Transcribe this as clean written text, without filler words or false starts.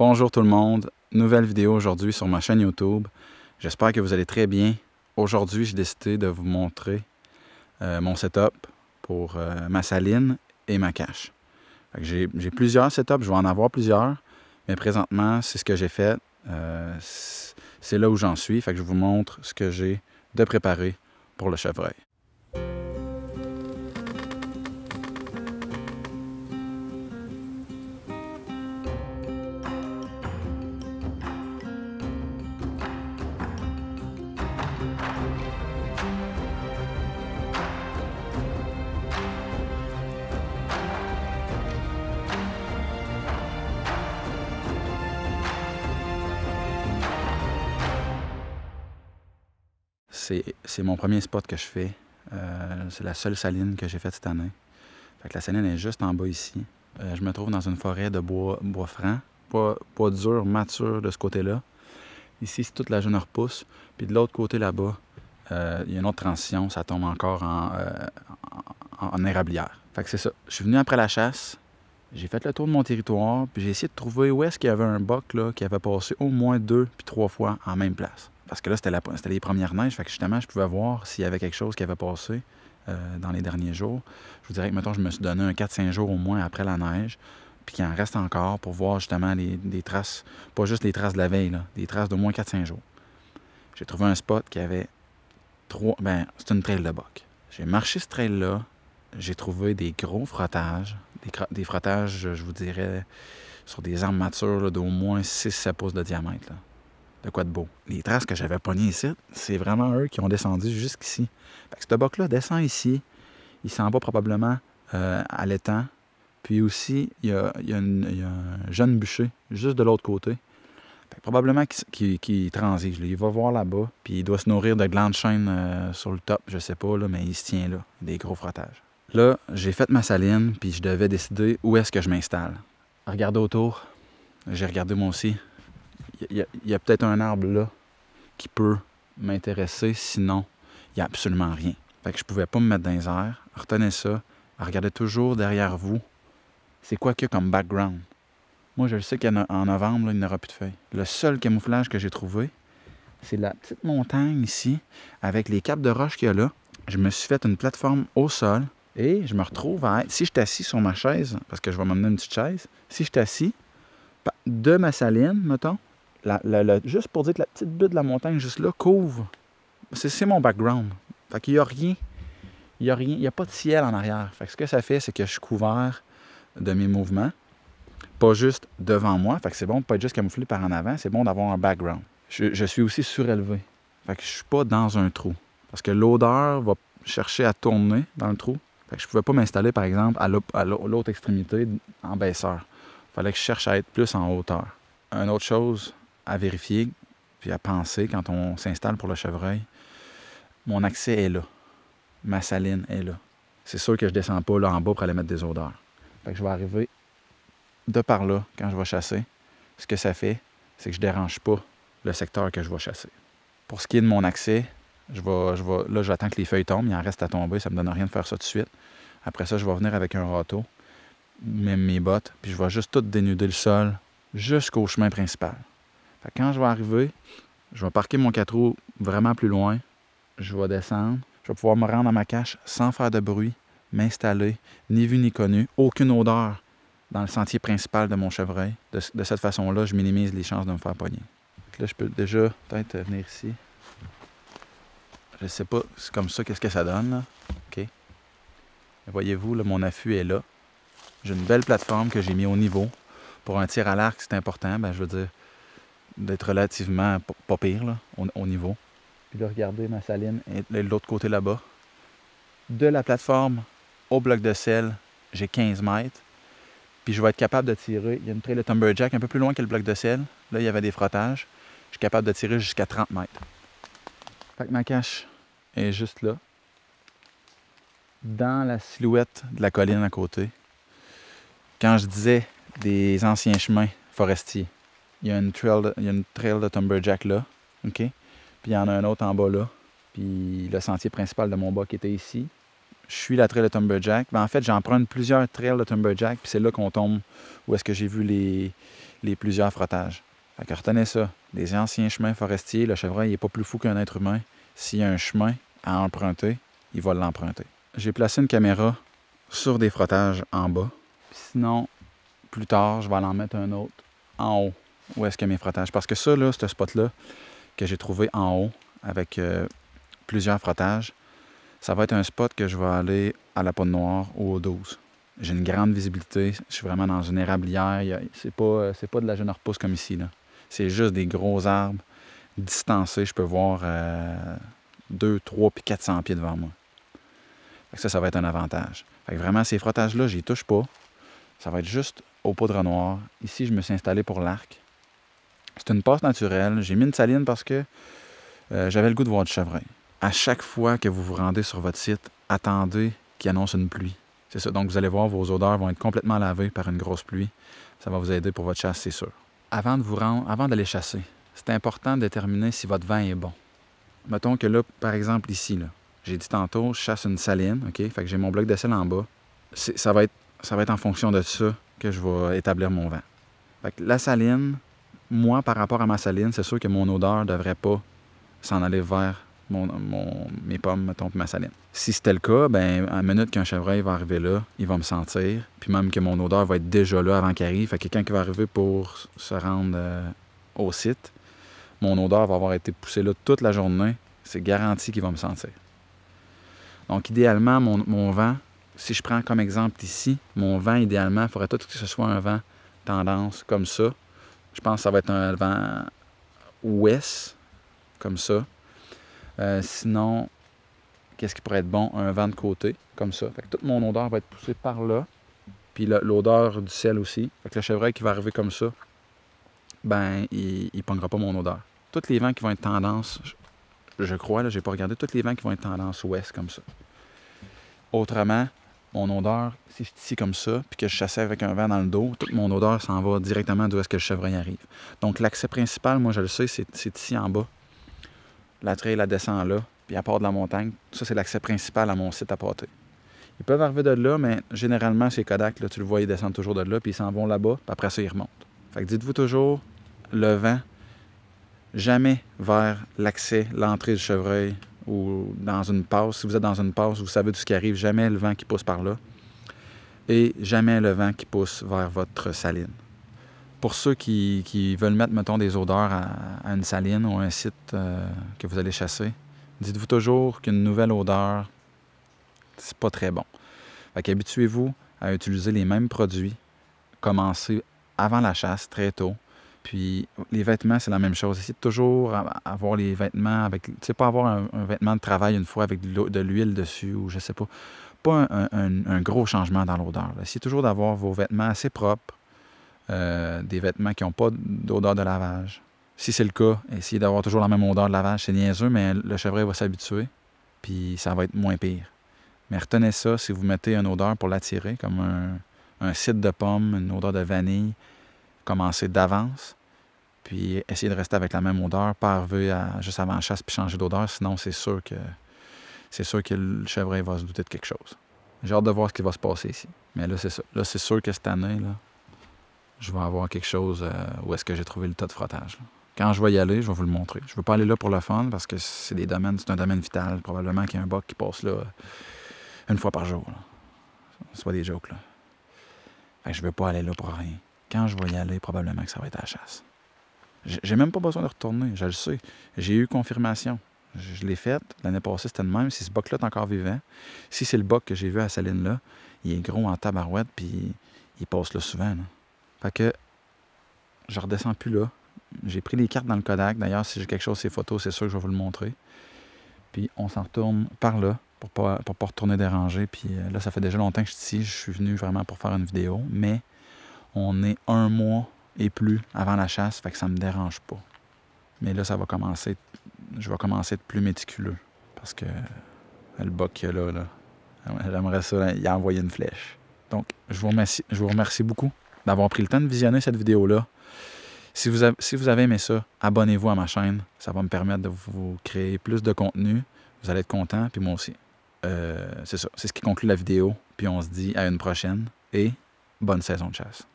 Bonjour tout le monde, nouvelle vidéo aujourd'hui sur ma chaîne YouTube. J'espère que vous allez très bien. Aujourd'hui, j'ai décidé de vous montrer mon setup pour ma saline et ma cache. J'ai plusieurs setups, je vais en avoir plusieurs, mais présentement, c'est ce que j'ai fait. C'est là où j'en suis, fait que je vous montre ce que j'ai de préparé pour le chevreuil. C'est mon premier spot que je fais. C'est la seule saline que j'ai faite cette année. Fait que la saline est juste en bas ici. Je me trouve dans une forêt de bois franc. Bois dur, mature de ce côté-là. Ici, c'est toute la jeune repousse. Puis de l'autre côté là-bas, il y a une autre transition. Ça tombe encore en érablière. Fait que c'est ça. Je suis venu après la chasse. J'ai fait le tour de mon territoire. Puis j'ai essayé de trouver où est-ce qu'il y avait un buck là, qui avait passé au moins 2 puis 3 fois en même place. Parce que là, c'était les premières neiges. Fait que justement, je pouvais voir s'il y avait quelque chose qui avait passé dans les derniers jours. Je vous dirais que, mettons, je me suis donné un 4-5 jours au moins après la neige, puis qu'il en reste encore pour voir justement des traces, pas juste les traces de la veille, là, des traces d'au moins 4-5 jours. J'ai trouvé un spot qui avait c'est une trail de buck. J'ai marché ce trail-là, j'ai trouvé des gros frottages, des frottages, je vous dirais, sur des arbres matures d'au moins 6-7 pouces de diamètre, là. De quoi de beau. Les traces que j'avais pognées ici, c'est vraiment eux qui ont descendu jusqu'ici. Fait que ce buck-là descend ici. Il s'en va probablement à l'étang. Puis aussi, il y a un jeune bûcher juste de l'autre côté. Fait que probablement qu'il transige. Il va voir là-bas. Puis il doit se nourrir de glands de chêne sur le top. Je sais pas, là, mais il se tient là. Des gros frottages. Là, j'ai fait ma saline. Puis je devais décider où est-ce que je m'installe. Regardez autour. J'ai regardé moi aussi. Il y a peut-être un arbre là qui peut m'intéresser, sinon, il n'y a absolument rien. Fait que je pouvais pas me mettre dans les airs. Retenez ça. Regardez toujours derrière vous. C'est quoi qu'il y a comme background? Moi, je le sais qu'en novembre, là, il n'y aura plus de feuilles. Le seul camouflage que j'ai trouvé, c'est la petite montagne ici, avec les capes de roche qu'il y a là. Je me suis fait une plateforme au sol et je me retrouve à être... Si je suis assis sur ma chaise, parce que je vais m'emmener une petite chaise, si je suis assis de ma saline, mettons, juste pour dire que la petite butte de la montagne juste là couvre. C'est mon background. Fait qu'il n'y a rien. Il n'y a pas de ciel en arrière. Fait que ce que ça fait, c'est que je suis couvert de mes mouvements. Pas juste devant moi. Fait que c'est bon de pas être juste camouflé par en avant. C'est bon d'avoir un background. Je suis aussi surélevé. Fait que je suis pas dans un trou. Parce que l'odeur va chercher à tourner dans le trou. Fait que je pouvais pas m'installer, par exemple, à l'autre extrémité en baisseur. Fallait que je cherche à être plus en hauteur. Une autre chose à vérifier, puis à penser quand on s'installe pour le chevreuil, mon accès est là. Ma saline est là. C'est sûr que je ne descends pas là en bas pour aller mettre des odeurs. Fait que je vais arriver de par là quand je vais chasser. Ce que ça fait, c'est que je ne dérange pas le secteur que je vais chasser. Pour ce qui est de mon accès, là, j'attends que les feuilles tombent. Il en reste à tomber. Ça ne me donne rien de faire ça tout de suite. Après ça, je vais venir avec un râteau, même mes bottes, puis je vais juste tout dénuder le sol jusqu'au chemin principal. Fait que quand je vais arriver, je vais parquer mon 4 roues vraiment plus loin. Je vais descendre. Je vais pouvoir me rendre à ma cache sans faire de bruit, m'installer, ni vu ni connu, aucune odeur dans le sentier principal de mon chevreuil. De cette façon-là, je minimise les chances de me faire pogner. Là, je peux déjà peut-être venir ici. Je sais pas, c'est comme ça, qu'est-ce que ça donne, là. OK. Voyez-vous, là, mon affût est là. J'ai une belle plateforme que j'ai mis au niveau. Pour un tir à l'arc, c'est important, je veux dire, d'être relativement pas pire, là, au niveau. Puis là, regardez, ma saline est de l'autre côté là-bas. De la plateforme au bloc de sel, j'ai 15 mètres. Puis je vais être capable de tirer. Il y a une trail de Timberjack un peu plus loin que le bloc de sel. Là, il y avait des frottages. Je suis capable de tirer jusqu'à 30 mètres. Fait que ma cache est juste là. Dans la silhouette de la colline à côté. Quand je disais des anciens chemins forestiers, il y a une trail de Timberjack là. OK? Puis il y en a un autre en bas là. Puis le sentier principal de mon buck était ici. Je suis la trail de Timberjack. En fait, j'emprunte plusieurs trails de Timberjack. Puis c'est là qu'on tombe où est-ce que j'ai vu les plusieurs frottages. Fait que retenez ça. Les anciens chemins forestiers, le chevreuil n'est pas plus fou qu'un être humain. S'il y a un chemin à emprunter, il va l'emprunter. J'ai placé une caméra sur des frottages en bas. Sinon, plus tard, je vais en mettre un autre en haut. Où est-ce que mes frottages? Parce que ça, là, ce spot-là, que j'ai trouvé en haut, avec plusieurs frottages, ça va être un spot que je vais aller à la Pointe Noire ou au 12. J'ai une grande visibilité. Je suis vraiment dans une érablière. C'est pas de la jeune repousse comme ici, là. C'est juste des gros arbres distancés. Je peux voir 2, 3 puis 400 pieds devant moi. Fait que ça va être un avantage. Fait que vraiment, ces frottages-là, j'y touche pas. Ça va être juste au poudre noir. Ici, je me suis installé pour l'arc. C'est une passe naturelle. J'ai mis une saline parce que j'avais le goût de voir du chevreuil. À chaque fois que vous vous rendez sur votre site, attendez qu'il annonce une pluie. C'est ça. Donc, vous allez voir, vos odeurs vont être complètement lavées par une grosse pluie. Ça va vous aider pour votre chasse, c'est sûr. Avant d'aller chasser, c'est important de déterminer si votre vent est bon. Mettons que là, par exemple, ici, là, j'ai dit tantôt, je chasse une saline, OK? Fait que j'ai mon bloc de sel en bas. Ça va être en fonction de ça que je vais établir mon vent. Fait que la saline, moi, par rapport à ma saline, c'est sûr que mon odeur ne devrait pas s'en aller vers mes pommes, mettons, puis ma saline. Si c'était le cas, ben à la minute qu'un chevreuil va arriver là, il va me sentir, puis même que mon odeur va être déjà là avant qu'il arrive. Fait que quelqu'un qui va arriver pour se rendre au site, mon odeur va avoir été poussée là toute la journée. C'est garanti qu'il va me sentir. Donc, idéalement, mon vent, si je prends comme exemple ici, mon vent, idéalement, il faudrait tout que ce soit un vent tendance comme ça. Je pense que ça va être un vent ouest, comme ça. Sinon, qu'est-ce qui pourrait être bon? Un vent de côté, comme ça. Fait que toute mon odeur va être poussée par là. Puis l'odeur du ciel aussi. Fait que le chevreuil qui va arriver comme ça, ben, il ne pognera pas mon odeur. Tous les vents qui vont être tendance, je crois, là, j'ai pas regardé, tous les vents qui vont être tendance ouest, comme ça. Autrement, mon odeur, si je suis ici comme ça, puis que je chassais avec un vent dans le dos, toute mon odeur s'en va directement d'où est-ce que le chevreuil arrive. Donc, l'accès principal, moi, je le sais, c'est ici en bas. La trail, la descend là, puis à part de la montagne, ça, c'est l'accès principal à mon site à pâter. Ils peuvent arriver de là, mais généralement, ces Kodak, là, tu le vois, ils descendent toujours de là, puis ils s'en vont là-bas, puis après ça, ils remontent. Fait que dites-vous toujours, le vent, jamais vers l'accès, l'entrée du chevreuil ou dans une passe. Si vous êtes dans une passe, vous savez tout ce qui arrive, jamais le vent qui pousse par là et jamais le vent qui pousse vers votre saline. Pour ceux qui veulent mettre, mettons, des odeurs à une saline ou à un site que vous allez chasser, dites-vous toujours qu'une nouvelle odeur, c'est pas très bon. Fait qu'habituez-vous à utiliser les mêmes produits, commencez avant la chasse, très tôt. Puis les vêtements, c'est la même chose. Essayez de toujours avoir les vêtements avec... Tu sais, pas avoir un vêtement de travail une fois avec de l'huile dessus ou je sais pas. Pas un gros changement dans l'odeur. Essayez toujours d'avoir vos vêtements assez propres, des vêtements qui n'ont pas d'odeur de lavage. Si c'est le cas, essayez d'avoir toujours la même odeur de lavage. C'est niaiseux, mais le chevreuil va s'habituer, puis ça va être moins pire. Mais retenez ça, si vous mettez une odeur pour l'attirer, comme un cidre de pomme, une odeur de vanille, commencez d'avance, puis essayez de rester avec la même odeur, pas arriver juste avant la chasse puis changer d'odeur, sinon c'est sûr que le chevreuil va se douter de quelque chose. J'ai hâte de voir ce qui va se passer ici. Mais là, c'est ça. Là, c'est sûr que cette année, là, je vais avoir quelque chose où est-ce que j'ai trouvé le tas de frottage. Là. Quand je vais y aller, je vais vous le montrer. Je ne veux pas aller là pour le fun parce que c'est un domaine vital. Probablement qu'il y a un buck qui passe là une fois par jour. Là. C'est pas des jokes, là. Fait que je ne veux pas aller là pour rien. Quand je vais y aller, probablement que ça va être à la chasse. J'ai même pas besoin de retourner, je le sais. J'ai eu confirmation. Je l'ai faite. L'année passée, c'était le même. Si ce buck-là est encore vivant, si c'est le buck que j'ai vu à Saline-là, il est gros en tabarouette, puis il passe là souvent. Là. Fait que je redescends plus là. J'ai pris les cartes dans le Kodak. D'ailleurs, si j'ai quelque chose, ces photos, c'est sûr que je vais vous le montrer. Puis on s'en retourne par là pour pas retourner déranger. Puis là, ça fait déjà longtemps que je suis ici. Je suis venu vraiment pour faire une vidéo. Mais on est 1 mois et plus avant la chasse, fait que ça me dérange pas. Mais là, je vais commencer à être plus méticuleux. Parce que le buck qu'il y a là, j'aimerais ça y envoyer une flèche. Donc, je vous remercie beaucoup d'avoir pris le temps de visionner cette vidéo-là. Si vous avez aimé ça, abonnez-vous à ma chaîne. Ça va me permettre de vous créer plus de contenu. Vous allez être content, puis moi aussi. C'est ça. C'est ce qui conclut la vidéo. Puis on se dit à une prochaine et bonne saison de chasse.